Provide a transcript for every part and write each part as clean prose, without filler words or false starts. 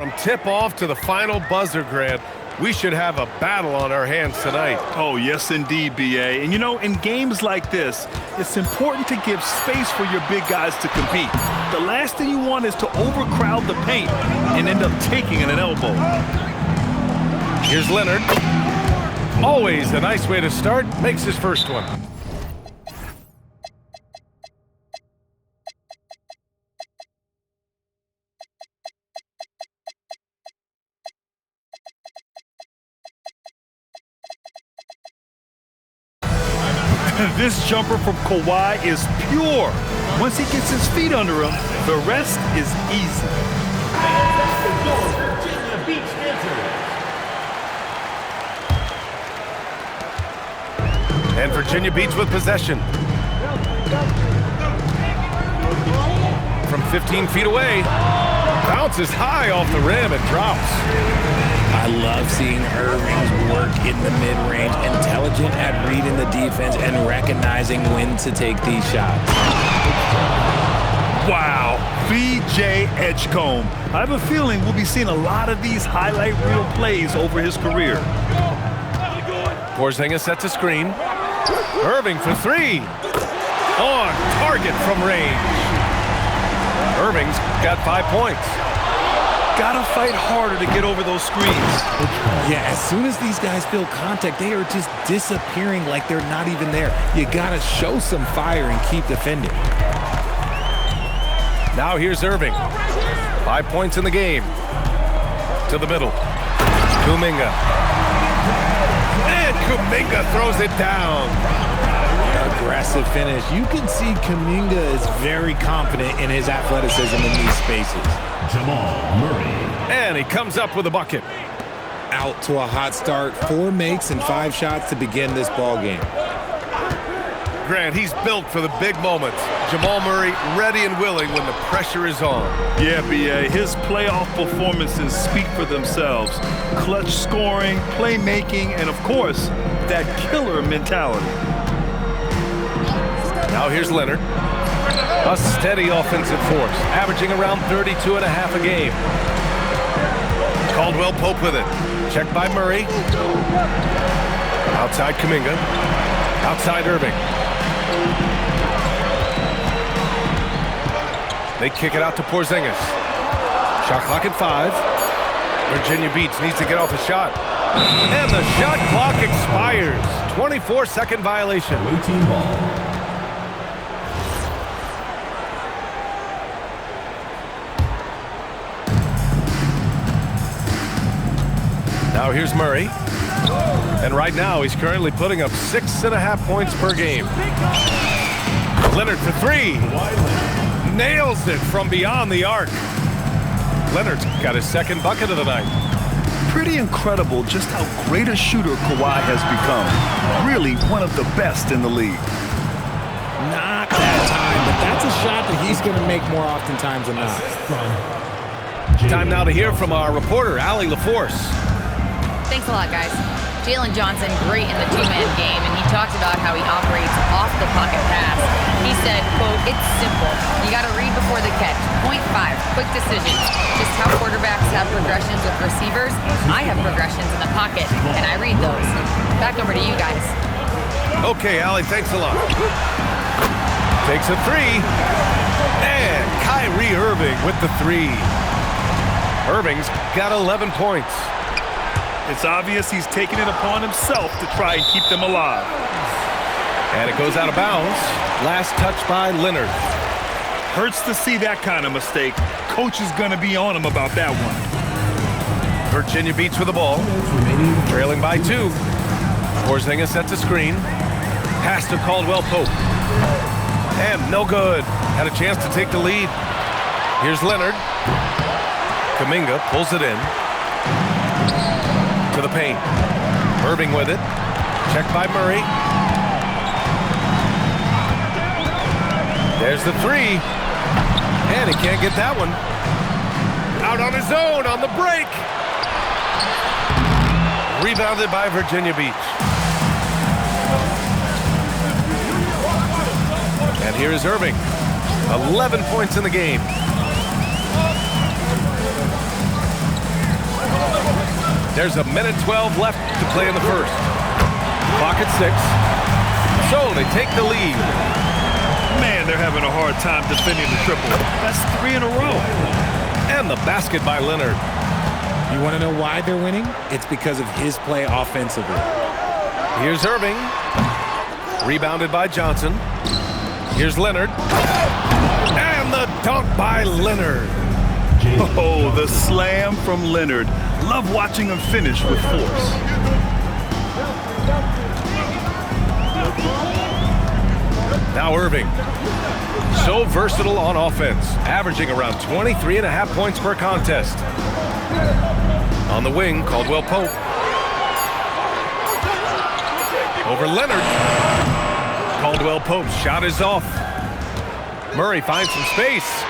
From tip-off to the final buzzer, Grant, we should have a battle on our hands tonight. Oh, yes, indeed, B.A. And, you know, in games like this, it's important to give space for your big guys to compete. The last thing you want is to overcrowd the paint and end up taking an elbow. Here's Leonard. Always a nice way to start. Makes his first one. This jumper from Kawhi is pure. Once he gets his feet under him, the rest is easy. And Virginia Beach with possession. From 15 feet away. Bounces high off the rim and drops. I love seeing Irving's work in the mid-range, intelligent at reading the defense and recognizing when to take these shots. Wow, V.J. Edgecombe. I have a feeling we'll be seeing a lot of these highlight reel plays over his career. Porzingis sets a screen. Irving for three. On target from range. Irving's got 5 points. Gotta fight harder to get over those screens. Yeah, as soon as these guys feel contact, they are just disappearing like they're not even there. You gotta show some fire and keep defending. Now here's Irving. 5 points in the game. To the middle. Kuminga. And Kuminga throws it down. Aggressive finish. You can see Kuminga is very confident in his athleticism in these spaces. Jamal Murray. And he comes up with a bucket. Out to a hot start. 4 makes and 5 shots to begin this ball game. Grant, he's built for the big moments. Jamal Murray ready and willing when the pressure is on. Yeah, B.A., his playoff performances speak for themselves. Clutch scoring, playmaking, and of course, that killer mentality. Now here's Leonard. A steady offensive force, averaging around 32 and a half a game. Caldwell Pope with it. Checked by Murray. Outside Kuminga. Outside Irving. They kick it out to Porzingis. Shot clock at 5. Virginia Beach needs to get off a shot. And the shot clock expires. 24-second violation. Blue team ball. Now here's Murray. And right now he's currently putting up 6.5 points per game. Leonard for 3. Nails it from beyond the arc. Leonard's got his second bucket of the night. Pretty incredible just how great a shooter Kawhi has become. Really one of the best in the league. Not that time, but that's a shot that he's going to make more oftentimes than not. Time now to hear from our reporter, Allie LaForce. Thanks a lot, guys. Jalen Johnson, great in the two-man game, and he talked about how he operates off the pocket pass. He said, quote, "It's simple. You got to read before the catch. Point 5, quick decisions. Just how quarterbacks have progressions with receivers, I have progressions in the pocket, and I read those." Back over to you guys. Okay, Allie, thanks a lot. Takes a 3. And Kyrie Irving with the 3. Irving's got 11 points. It's obvious he's taking it upon himself to try and keep them alive. And it goes out of bounds. Last touch by Leonard. Hurts to see that kind of mistake. Coach is going to be on him about that one. Virginia Beach with the ball. Trailing by 2. Porzingis sets a screen. Pass to Caldwell Pope. And no good. Had a chance to take the lead. Here's Leonard. Kuminga pulls it in. To the paint. Irving with it. Checked by Murray. There's the 3. And he can't get that one. Out on his own on the break. Rebounded by Virginia Beach. And here is Irving. 11 points in the game. There's a minute 12 left to play in the first. Clock at 6. So they take the lead. Man, they're having a hard time defending the triple. That's 3 in a row. And the basket by Leonard. You want to know why they're winning? It's because of his play offensively. Here's Irving. Rebounded by Johnson. Here's Leonard. And the dunk by Leonard. Oh, the slam from Leonard. Love watching him finish with force. Now Irving. So versatile on offense, averaging around 23.5 points per contest. On the wing, Caldwell Pope. Over Leonard. Caldwell Pope's shot is off. Murray finds some space.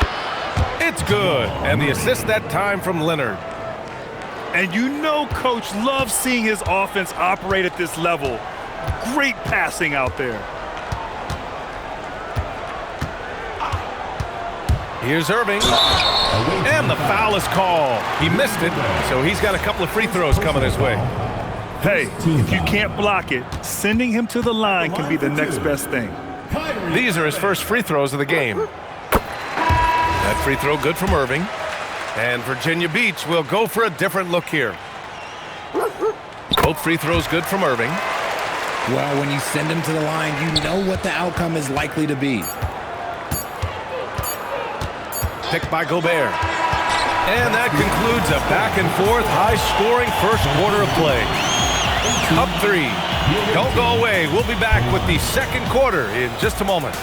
It's good. And the assist that time from Leonard. And you know Coach loves seeing his offense operate at this level. Great passing out there. Here's Irving. And the foul is called. He missed it, so he's got a couple of free throws coming his way. Hey, if you can't block it, sending him to the line can be the next best thing. These are his first free throws of the game. That free throw good from Irving. And Virginia Beach will go for a different look here. Both free throws good from Irving. Well, when you send him to the line, you know what the outcome is likely to be. Picked by Gobert. And that concludes a back-and-forth, high-scoring first quarter of play. Up 3. Don't go away. We'll be back with the second quarter in just a moment.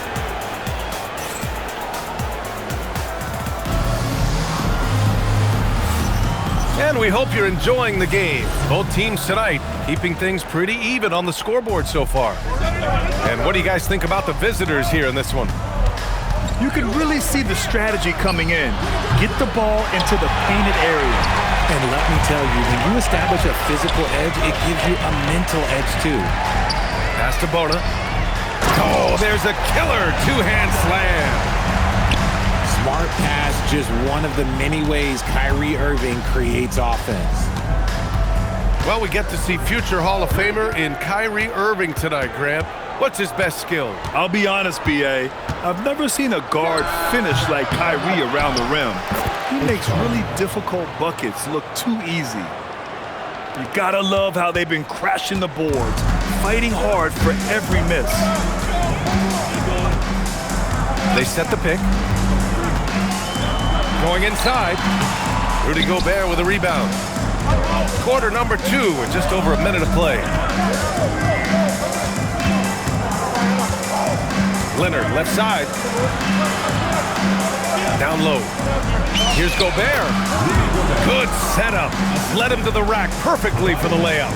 And we hope you're enjoying the game. Both teams tonight keeping things pretty even on the scoreboard so far. And what do you guys think about the visitors here in this one? You can really see the strategy coming in. Get the ball into the painted area. And let me tell you, when you establish a physical edge, it gives you a mental edge too. Pass to Bona. Oh, there's a killer two-hand slam. Smart pass, just one of the many ways Kyrie Irving creates offense. Well, we get to see future Hall of Famer in Kyrie Irving tonight, Grant. What's his best skill? I'll be honest, B.A. I've never seen a guard finish like Kyrie around the rim. He makes really difficult buckets look too easy. You gotta love how they've been crashing the boards, fighting hard for every miss. They set the pick. Going inside. Rudy Gobert with a rebound. Quarter number 2 and just over a minute of play. Leonard, left side. Down low. Here's Gobert. Good setup. Led him to the rack perfectly for the layup.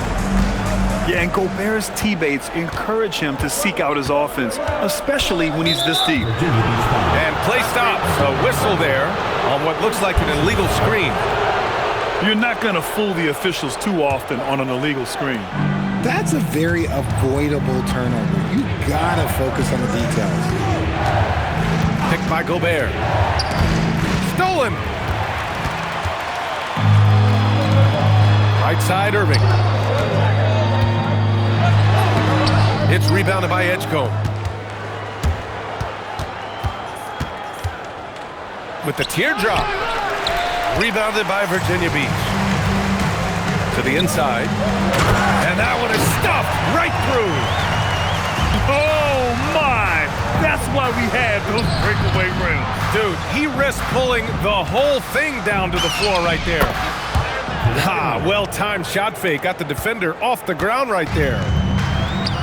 Yeah, and Gobert's teammates encourage him to seek out his offense, especially when he's this deep. And play stops. A whistle there on what looks like an illegal screen. You're not going to fool the officials too often on an illegal screen. That's a very avoidable turnover. You gotta focus on the details. Picked by Gobert. Stolen. Right side, Irving. It's rebounded by Edgecombe. With the teardrop. Rebounded by Virginia Beach. To the inside. And that one is stuffed right through. Oh, my! That's why we had those breakaway rims. Dude, he risked pulling the whole thing down to the floor right there. Well-timed shot fake. Got the defender off the ground right there.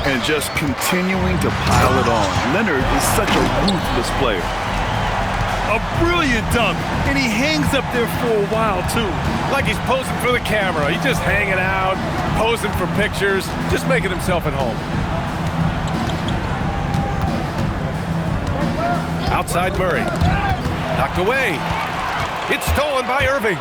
And just continuing to pile it on. Leonard is such a ruthless player. A brilliant dunk, and he hangs up there for a while, too. Like he's posing for the camera. He's just hanging out, posing for pictures, just making himself at home. Outside Murray. Knocked away. It's stolen by Irving.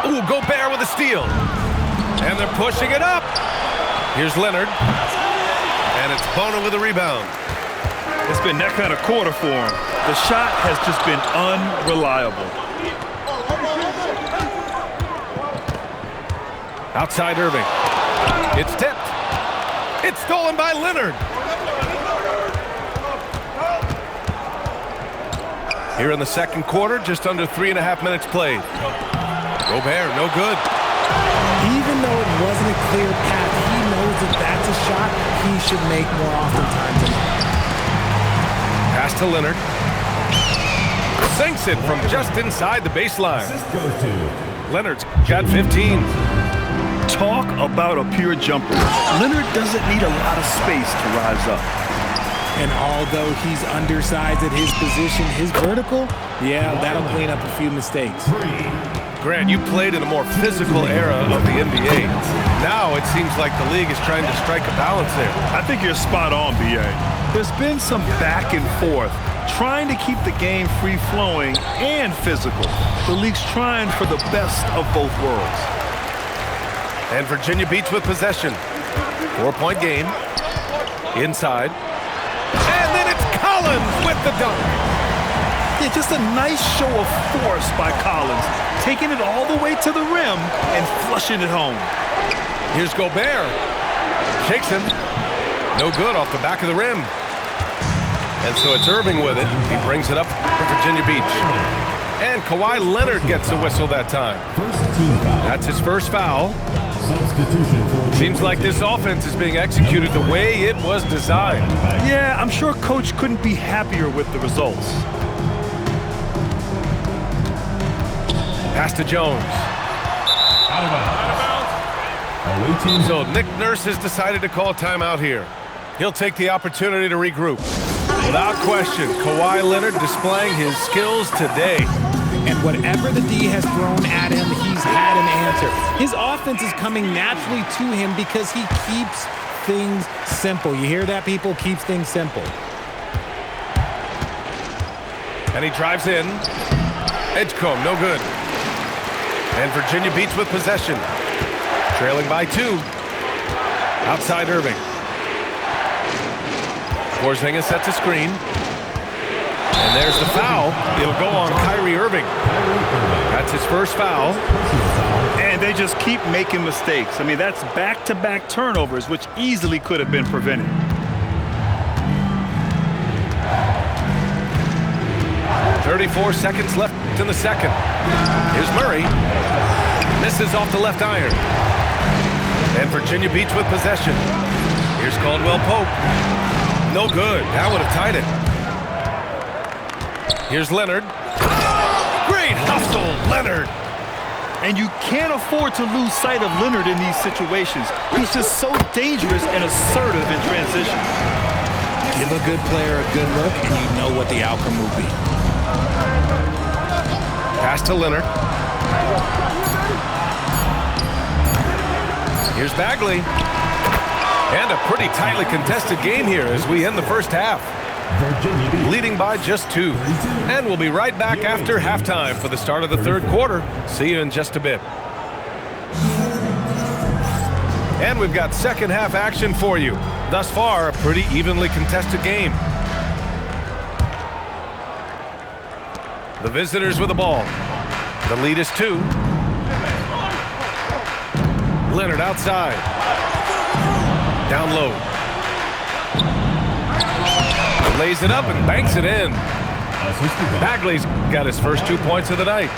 Ooh, Gobert with a steal. And they're pushing it up. Here's Leonard. And it's Bona with a rebound. It's been that kind of quarter for him. The shot has just been unreliable. Outside Irving. It's tipped. It's stolen by Leonard. Here in the second quarter, just under 3.5 minutes played. Gobert, no good. Even though it wasn't a clear path, he knows that that's a shot he should make more oftentimes than not. Pass to Leonard. Sinks it from just inside the baseline. Leonard's got 15. Talk about a pure jumper. Leonard doesn't need a lot of space to rise up. And although he's undersized at his position, his vertical, yeah, that'll clean up a few mistakes. Grant, you played in a more physical era of the NBA. Now it seems like the league is trying to strike a balance there. I think you're spot on, B.A. There's been some back and forth, trying to keep the game free-flowing and physical. The league's trying for the best of both worlds. And Virginia Beach with possession. 4-point game. Inside. And then it's Collins with the dunk. Yeah, just a nice show of force by Collins, taking it all the way to the rim and flushing it home. Here's Gobert. Shakes him. No good off the back of the rim. And so it's Irving with it. He brings it up for Virginia Beach. And Kawhi Leonard gets a whistle that time. That's his first foul. Seems like this offense is being executed the way it was designed. Yeah, I'm sure Coach couldn't be happier with the results. Pass to Jones. So Nick Nurse has decided to call timeout here. He'll take the opportunity to regroup. Without question, Kawhi Leonard displaying his skills today. And whatever the D has thrown at him, he's had an answer. His offense is coming naturally to him because he keeps things simple. You hear that, people? Keeps things simple. And he drives in. Edgecombe, no good. And Virginia Beach with possession. Trailing by 2. Outside Irving. Porzingis sets a screen. And there's the foul. It'll go on Kyrie Irving. That's his first foul. And they just keep making mistakes. I mean, that's back-to-back turnovers, which easily could have been prevented. .34 seconds left in the second. Here's Murray. Misses off the left iron. And Virginia Beach with possession. Here's Caldwell Pope. No good. That would have tied it. Here's Leonard. Great hustle, Leonard. And you can't afford to lose sight of Leonard in these situations. He's just so dangerous and assertive in transition. Give a good player a good look, and you know what the outcome will be. Pass to Leonard. Here's Bagley. And a pretty tightly contested game here as we end the first half. Leading by just 2. And we'll be right back after halftime for the start of the third quarter. See you in just a bit. And we've got second half action for you. Thus far, a pretty evenly contested game. The visitors with the ball. The lead is 2. Leonard outside. Down low. Lays it up and banks it in. Bagley's got his first 2 points of the night.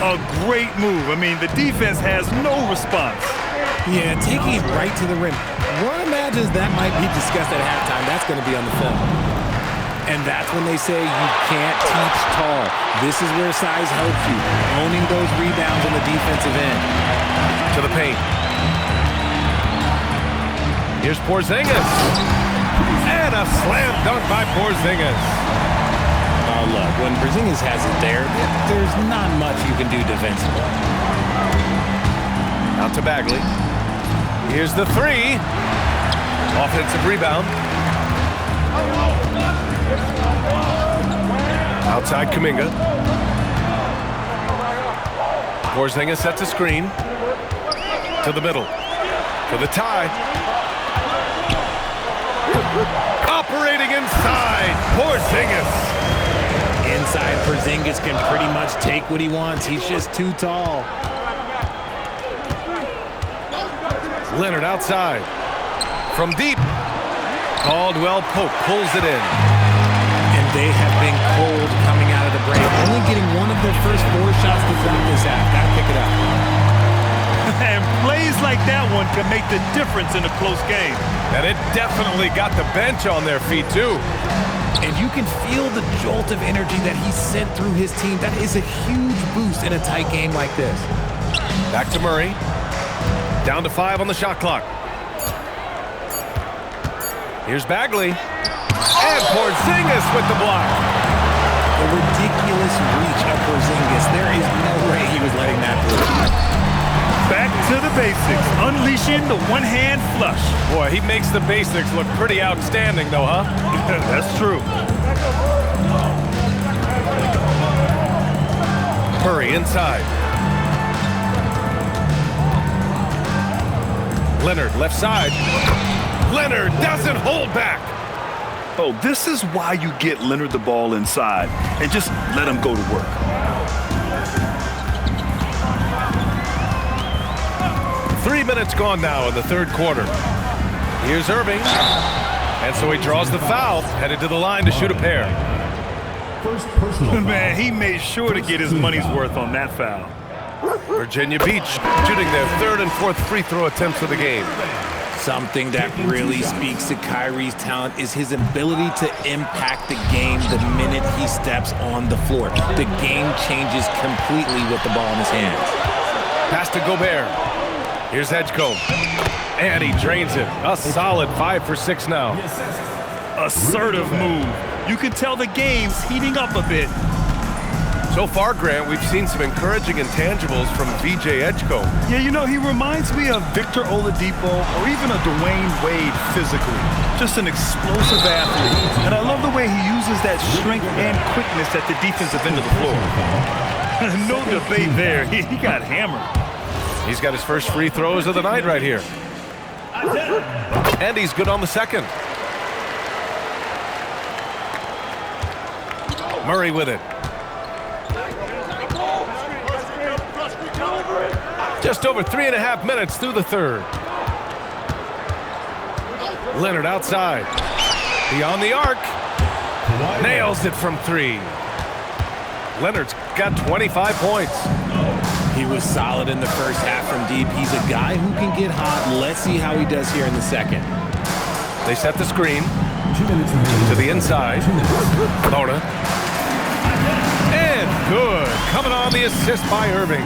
A great move. I mean, the defense has no response. Yeah, taking it right to the rim. One imagines that might be discussed at halftime. That's going to be on the film. And that's when they say you can't teach tall. This is where size helps you. Owning those rebounds on the defensive end. To the paint. Here's Porzingis. And a slam dunk by Porzingis. Oh, look, when Porzingis has it there, there's not much you can do defensively. Out to Bagley. Here's the 3. Offensive rebound. Outside Kuminga. Porzingis sets a screen. To the middle. For the tie. Operating in Inside, Porzingis. Inside, Porzingis can pretty much take what he wants. He's just too tall. Leonard outside. From deep. Caldwell Pope pulls it in. And they have been cold coming out of the break. Only getting one of their first 4 shots to drop this half. Got to pick it up. And plays like that one can make the difference in a close game. And it definitely got the bench on their feet, too. And you can feel the jolt of energy that he sent through his team. That is a huge boost in a tight game like this. Back to Murray. Down to 5 on the shot clock. Here's Bagley. And Porzingis with the block. The ridiculous reach of Porzingis. There is no way he was letting that through. Back to the basics, unleashing the one-hand flush. Boy, he makes the basics look pretty outstanding, though, huh? That's true. Murray inside. Leonard left side. Leonard doesn't hold back. Oh, this is why you get Leonard the ball inside and just let him go to work. Three minutes gone now in the third quarter. Here's Irving. And so he draws the foul, headed to the line to shoot a pair. First personal foul. Man, he made sure to get his money's worth on that foul. Virginia Beach shooting their third and fourth free throw attempts of the game. Something that really speaks to Kyrie's talent is his ability to impact the game the minute he steps on the floor. The game changes completely with the ball in his hands. Pass to Gobert. Here's Edgecombe. And he drains it. A solid 5 for 6 now. Assertive move. You can tell the game's heating up a bit. So far, Grant, we've seen some encouraging intangibles from VJ Edgecombe. Yeah, you know, he reminds me of Victor Oladipo or even a Dwayne Wade physically. Just an explosive athlete. And I love the way he uses that strength and quickness at the defensive end of the floor. No debate there. He got hammered. He's got his first free throws of the night right here. And he's good on the second. Murray with it. Just over 3.5 minutes through the third. Leonard outside. Beyond the arc. Nails it from 3. Leonard's got 25 points. He was solid in the first half from deep. He's a guy who can get hot. Let's see how he does here in the second. They set the screen. To the inside. Bona. And good. Coming on the assist by Irving.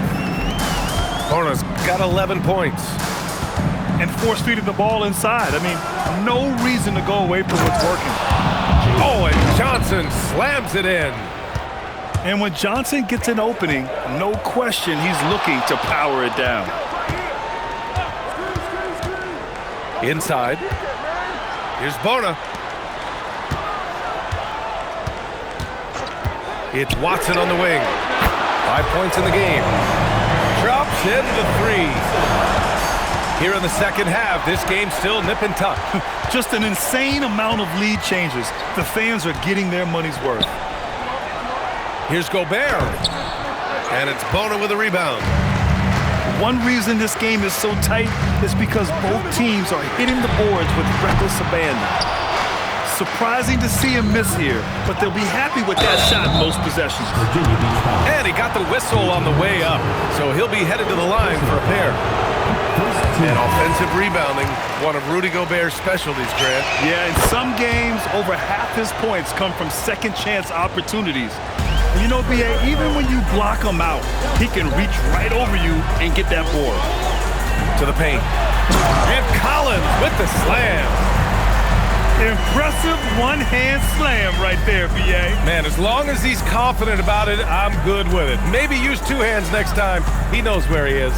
Bona's got 11 points. And force-feeding the ball inside. I mean, no reason to go away from what's working. Oh, and Johnson slams it in. And when Johnson gets an opening, no question he's looking to power it down. Inside. Here's Bona. It's Watson on the wing. 5 points in the game. Drops in the 3. Here in the second half, this game's still nip and tuck. Just an insane amount of lead changes. The fans are getting their money's worth. Here's Gobert. And it's Bona with a rebound. One reason this game is so tight is because both teams are hitting the boards with reckless abandon. Surprising to see him miss here, but they'll be happy with that shot most possessions. And he got the whistle on the way up, so he'll be headed to the line for a pair. And offensive rebounding, one of Rudy Gobert's specialties, Grant. Yeah, in some games, over half his points come from second-chance opportunities. And you know, B.A., even when you block him out, he can reach right over you and get that board. To the paint. And Collins with the slam. Impressive one-hand slam right there, B.A. Man, as long as he's confident about it, I'm good with it. Maybe use 2 hands next time. He knows where he is.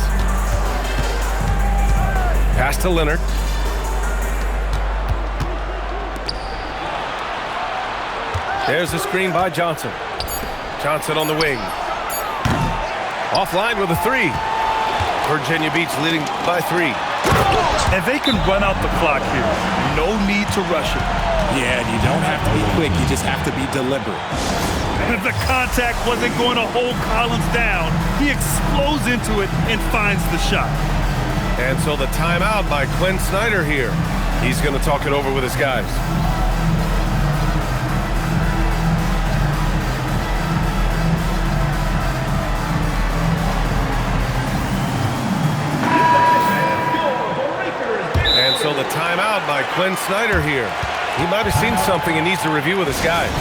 Pass to Leonard. There's the screen by Johnson. Johnson on the wing. Offline with a 3. Virginia Beach leading by 3. And they can run out the clock here. No need to rush it. Yeah, you don't have to be quick. You just have to be deliberate. The contact wasn't going to hold Collins down. He explodes into it and finds the shot. And so the timeout by Quinn Snyder here. He's going to talk it over with his guys. And so the timeout by Quinn Snyder here. He might have seen something and needs to review with his guys.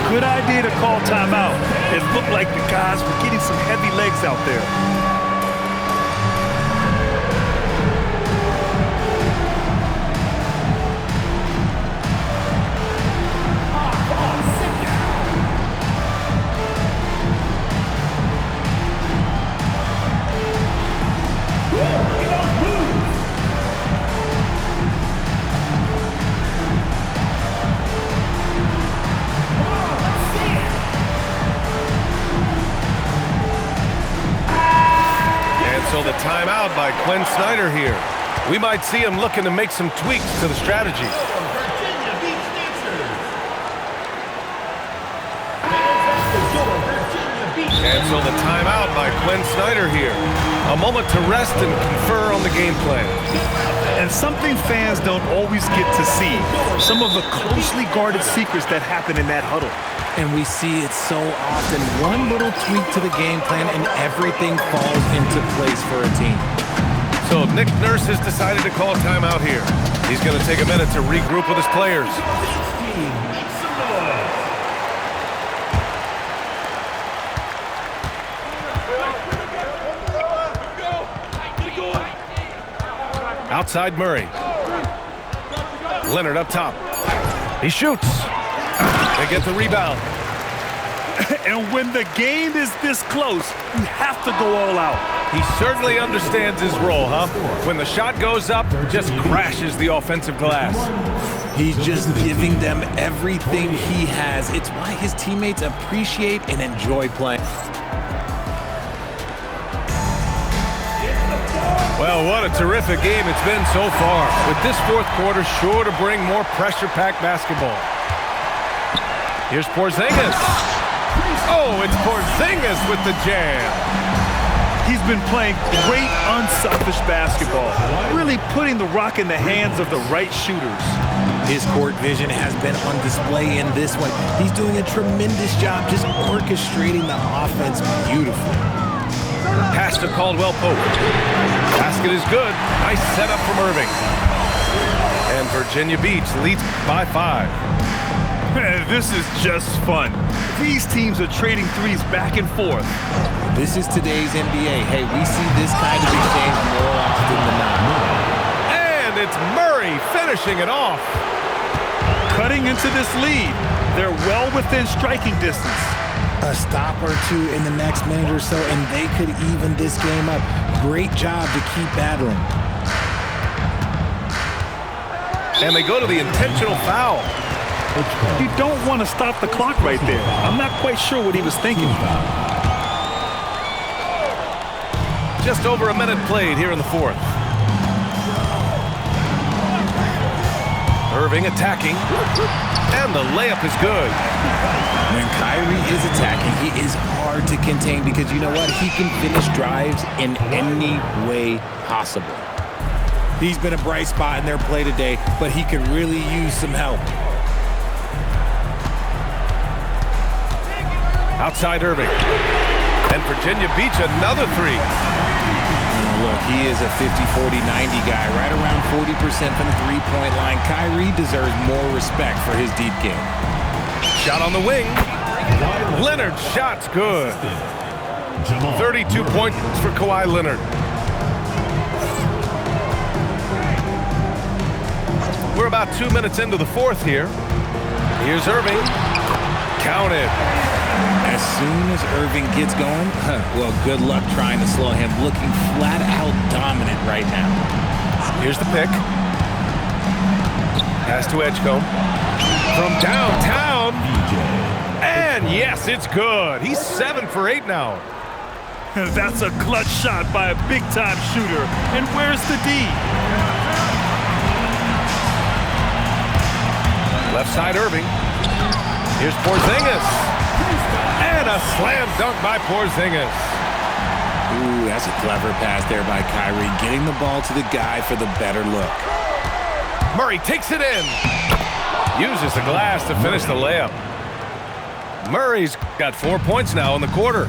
Good idea to call timeout. It looked like the guys were getting some heavy legs out there. So the timeout by Quinn Snyder here. We might see him looking to make some tweaks to the strategy. And so the timeout by Quinn Snyder here. A moment to rest and confer on the game plan. And something fans don't always get to see. Some of the closely guarded secrets that happen in that huddle. And we see it so often. One little tweak to the game plan and everything falls into place for a team. So Nick Nurse has decided to call timeout here. He's going to take a minute to regroup with his players. Outside Murray. Leonard up top. He shoots. They get the rebound. And when the game is this close, you have to go all out. He certainly understands his role, huh? When the shot goes up, just crashes the offensive glass. He's just giving them everything he has. It's why his teammates appreciate and enjoy playing. Well, what a terrific game it's been so far. With this fourth quarter sure to bring more pressure-packed basketball. Here's Porzingis. Oh, it's Porzingis with the jam. He's been playing great, unselfish basketball, really putting the rock in the hands of the right shooters. His court vision has been on display in this one. He's doing a tremendous job just orchestrating the offense beautifully. Pass to Caldwell Pope. Basket is good. Nice setup from Irving. And Virginia Beach leads by 5. This is just fun. These teams are trading threes back and forth. This is today's NBA. Hey, we see this kind of exchange more often than not. And it's Murray finishing it off. Cutting into this lead. They're well within striking distance. A stop or two in the next minute or so, and they could even this game up. Great job to keep battling. And they go to the intentional foul. You don't want to stop the clock right there. I'm not quite sure what he was thinking. Just over a minute played here in the fourth. Irving attacking. And the layup is good. When Kyrie is attacking, he is hard to contain because you know what? He can finish drives in any way possible. He's been a bright spot in their play today, but he could really use some help. Outside Irving. And Virginia Beach another three. Look, he is a 50-40-90 guy, right around 40% from the three-point line. Kyrie deserves more respect for his deep game. Shot on the wing. Leonard's shot's good. 32 points for Kawhi Leonard. We're about 2 minutes into the fourth here. Here's Irving. Counted. As soon as Irving gets going, well, good luck trying to slow him. Looking flat out dominant right now. Here's the pick. Pass to Edgecombe. From downtown. And yes, it's good. He's 7 for 8 now. That's a clutch shot by a big-time shooter. And where's the D? Left side Irving. Here's Porzingis. And a slam dunk by Porzingis. Ooh, that's a clever pass there by Kyrie, getting the ball to the guy for the better look. Murray takes it in. Uses the glass to finish the layup. Murray's got 4 points now in the quarter.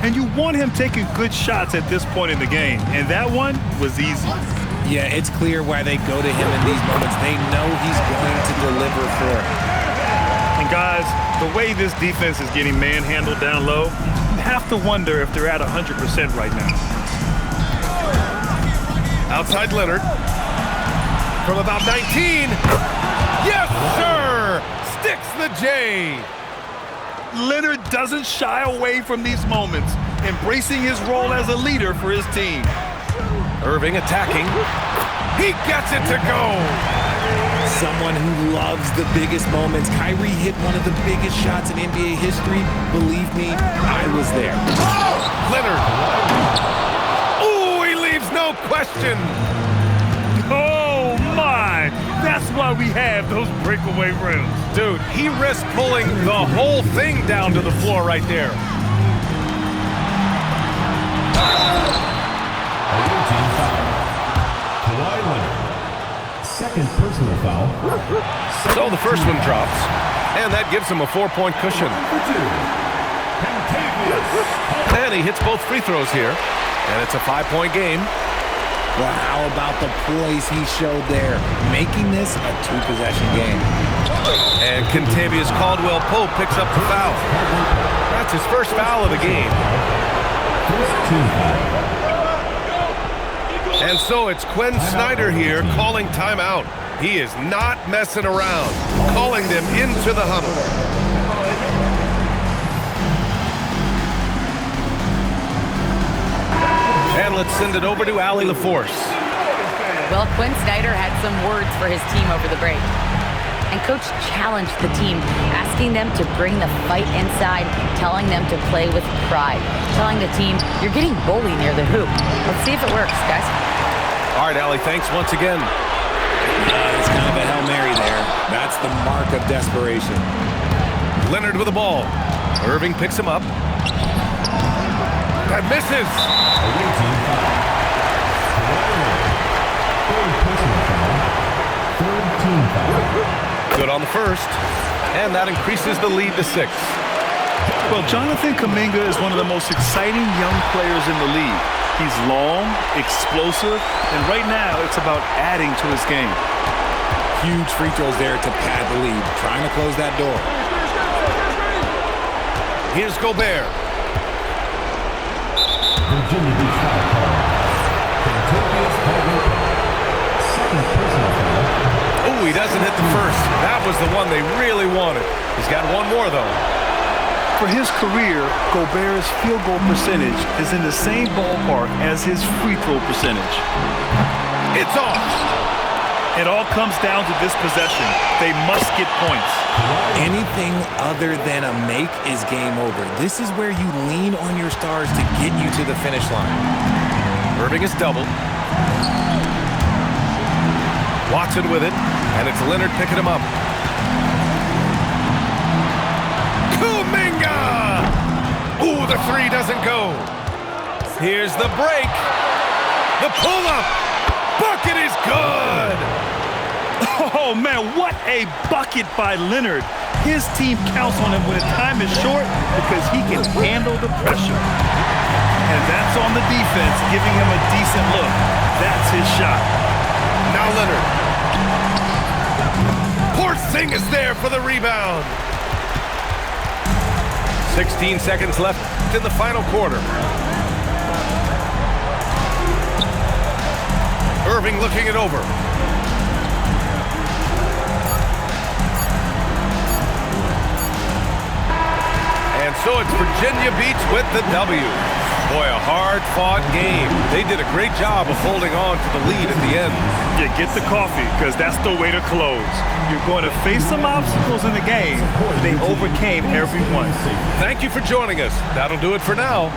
And you want him taking good shots at this point in the game, and that one was easy. Yeah, it's clear why they go to him in these moments. They know he's going to deliver for them. And guys, the way this defense is getting manhandled down low, you have to wonder if they're at 100% right now. Outside Leonard. From about 19. Yes, sir! Sticks the J. Leonard doesn't shy away from these moments, embracing his role as a leader for his team. Irving attacking. He gets it to go. Someone who loves the biggest moments. Kyrie hit one of the biggest shots in NBA history. Believe me, I was there. Leonard. Ooh, he leaves no question. Oh, my! That's why we have those breakaway rims. Dude, he risked pulling the whole thing down to the floor right there. Kawhi Leonard. Second personal foul. So the first one drops, and that gives him a 4-point cushion. And he hits both free throws here, and it's a 5-point game. Well, how about the poise he showed there, making this a 2-possession game. And Kentavious Caldwell-Pope picks up the foul. That's his first foul of the game. First team foul. And so it's Quinn Snyder here calling timeout. He is not messing around, calling them into the huddle. And let's send it over to Allie LaForce. Well, Quinn Snyder had some words for his team over the break. And Coach challenged the team, asking them to bring the fight inside, telling them to play with pride, telling the team, you're getting bullied near the hoop. Let's see if it works, guys. All right, Allie, thanks once again. It's kind of a Hail Mary there. That's the mark of desperation. Leonard with the ball. Irving picks him up. That misses. Away team foul. Kawhi Leonard. Third personal foul. Third team foul. Good on the first. And that increases the lead to 6. Well, Jonathan Kuminga is one of the most exciting young players in the league. He's long, explosive, and right now it's about adding to his game. Huge free throws there to pad the lead, trying to close that door. Here's Gobert. Virginia Beach foul call. Kentavious Caldwell-Pope. Second personal foul. Oh, he doesn't hit the first. That was the one they really wanted. He's got one more, though. For his career, Gobert's field goal percentage is in the same ballpark as his free throw percentage. It's off. It all comes down to this possession. They must get points. Anything other than a make is game over. This is where you lean on your stars to get you to the finish line. Irving is doubled. Watson with it, and it's Leonard picking him up. Kuminga! Ooh, the three doesn't go. Here's the break. The pull-up. Bucket is good. Oh, man, what a bucket by Leonard. His team counts on him when the time is short because he can handle the pressure. And that's on the defense, giving him a decent look. That's his shot. Now Leonard. Porzingis there for the rebound. 16 seconds left in the final quarter. Irving looking it over. And so it's Virginia Beach with the W. Boy, a hard-fought game. They did a great job of holding on to the lead at the end. Yeah, get the coffee, because that's the way to close. You're going to face some obstacles in the game. They overcame every one. Thank you for joining us. That'll do it for now.